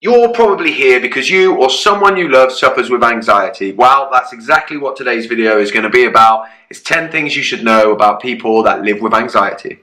You're probably here because you or someone you love suffers with anxiety. Well, that's exactly what today's video is going to be about. It's 10 things you should know about people that live with anxiety.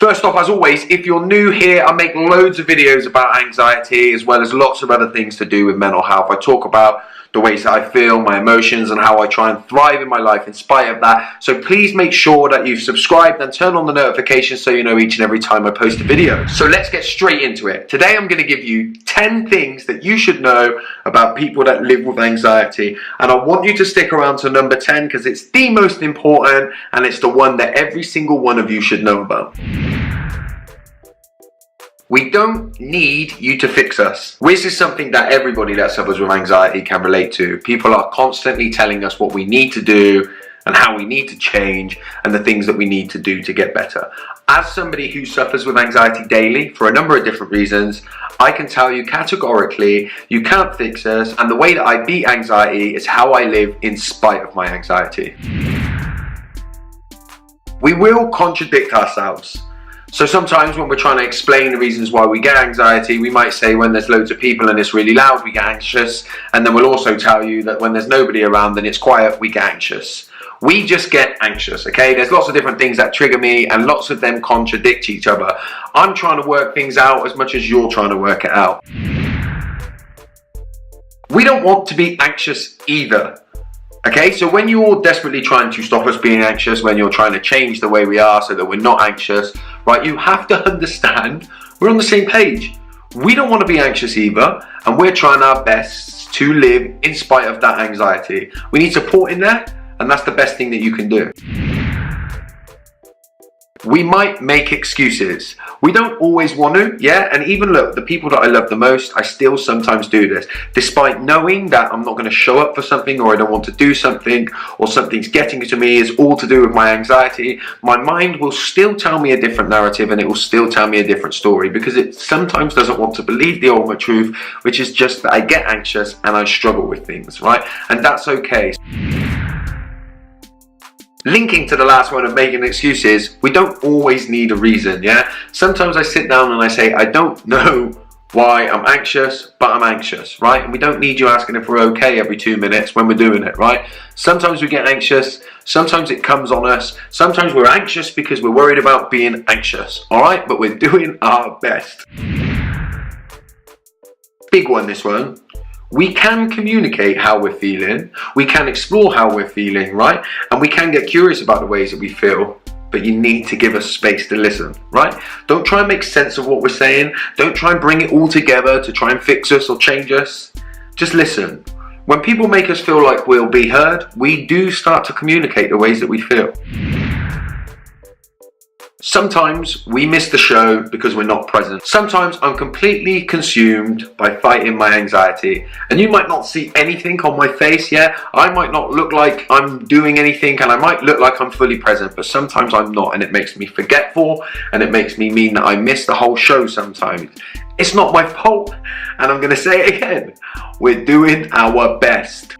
First off, as always, if you're new here, I make loads of videos about anxiety as well as lots of other things to do with mental health. I talk about the ways that I feel, my emotions, and how I try and thrive in my life in spite of that. So please make sure that you've subscribed and turn on the notifications so you know each and every time I post a video. So let's get straight into it. Today I'm going to give you 10 things that you should know about people that live with anxiety. And I want you to stick around to number 10 because it's the most important and it's the one that every single one of you should know about. We don't need you to fix us. This is something that everybody that suffers with anxiety can relate to. People are constantly telling us what we need to do and how we need to change and the things that we need to do to get better. As somebody who suffers with anxiety daily for a number of different reasons, I can tell you categorically, you can't fix us, and the way that I beat anxiety is how I live in spite of my anxiety. We will contradict ourselves. So sometimes when we're trying to explain the reasons why we get anxiety, we might say when there's loads of people and it's really loud, we get anxious. And then we'll also tell you that when there's nobody around and it's quiet, we get anxious. We just get anxious, okay? There's lots of different things that trigger me and lots of them contradict each other. I'm trying to work things out as much as you're trying to work it out. We don't want to be anxious either. Okay, so when you're desperately trying to stop us being anxious, when you're trying to change the way we are so that we're not anxious, right, you have to understand we're on the same page. We don't want to be anxious either, and we're trying our best to live in spite of that anxiety. We need support in there, and that's the best thing that you can do. We might make excuses. We don't always want to, yeah? And even look, the people that I love the most, I still sometimes do this. Despite knowing that I'm not going to show up for something or I don't want to do something or something's getting to me is all to do with my anxiety, my mind will still tell me a different narrative and it will still tell me a different story because it sometimes doesn't want to believe the ultimate truth, which is just that I get anxious and I struggle with things, right? And that's okay. Linking to the last one of making excuses, we don't always need a reason, yeah? Sometimes I sit down and I say, I don't know why I'm anxious, but I'm anxious, right? And we don't need you asking if we're okay every 2 minutes when we're doing it, right? Sometimes we get anxious, sometimes it comes on us, sometimes we're anxious because we're worried about being anxious, all right? But we're doing our best. Big one, this one. We can communicate how we're feeling, we can explore how we're feeling, right? And we can get curious about the ways that we feel, but you need to give us space to listen, right? Don't try and make sense of what we're saying. Don't try and bring it all together to try and fix us or change us. Just listen. When people make us feel like we'll be heard, we do start to communicate the ways that we feel. Sometimes we miss the show because we're not present. Sometimes I'm completely consumed by fighting my anxiety. And you might not see anything on my face, yeah? I might not look like I'm doing anything and I might look like I'm fully present, but sometimes I'm not and it makes me forgetful and it makes me mean that I miss the whole show sometimes. It's not my fault, and I'm gonna say it again. We're doing our best.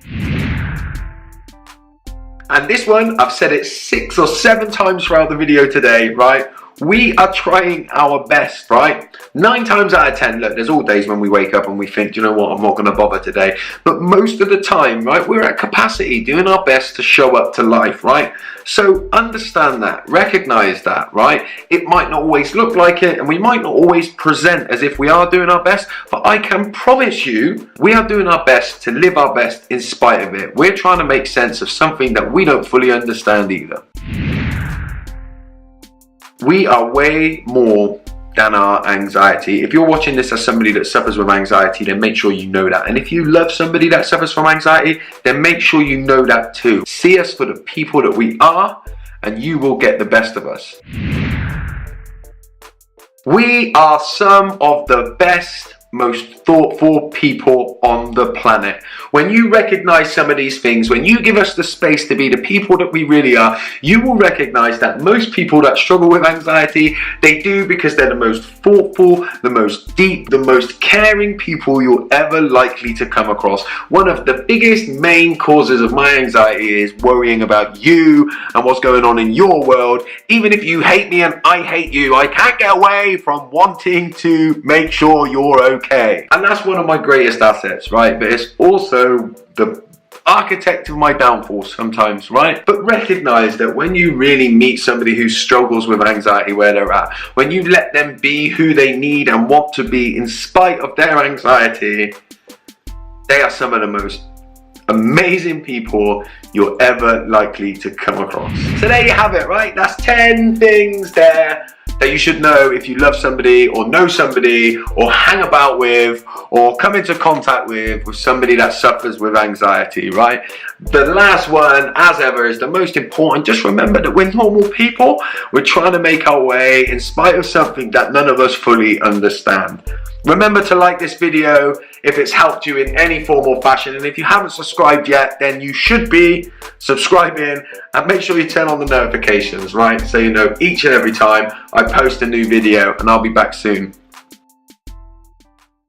And this one, I've said it 6 or 7 times throughout the video today, right? We are trying our best, right? 9 times out of 10, look, there's all days when we wake up and we think, you know what, I'm not going to bother today. But most of the time, right, we're at capacity, doing our best to show up to life, right? So understand that, recognize that, right? It might not always look like it, and we might not always present as if we are doing our best, but I can promise you, we are doing our best to live our best in spite of it. We're trying to make sense of something that we don't fully understand either. We are way more than our anxiety. If you're watching this as somebody that suffers with anxiety, then make sure you know that. And if you love somebody that suffers from anxiety, then make sure you know that too. See us for the people that we are, and you will get the best of us. We are some of the best most thoughtful people on the planet. When you recognize some of these things, when you give us the space to be the people that we really are, you will recognize that most people that struggle with anxiety, they do because they're the most thoughtful, the most deep, the most caring people you're ever likely to come across. One of the biggest main causes of my anxiety is worrying about you and what's going on in your world. Even if you hate me and I hate you, I can't get away from wanting to make sure you're okay. And that's one of my greatest assets, right? But it's also the architect of my downfall sometimes, right? But recognize that when you really meet somebody who struggles with anxiety where they're at, when you let them be who they need and want to be in spite of their anxiety, they are some of the most amazing people you're ever likely to come across. So there you have it, right? That's 10 things there that you should know if you love somebody or know somebody or hang about with or come into contact with somebody that suffers with anxiety, right? The last one, as ever, is the most important. Just remember that we're normal people. We're trying to make our way in spite of something that none of us fully understand. Remember to like this video if it's helped you in any form or fashion, and if you haven't subscribed yet, then you should be subscribing, and make sure you turn on the notifications, right, so you know each and every time I post a new video, and I'll be back soon.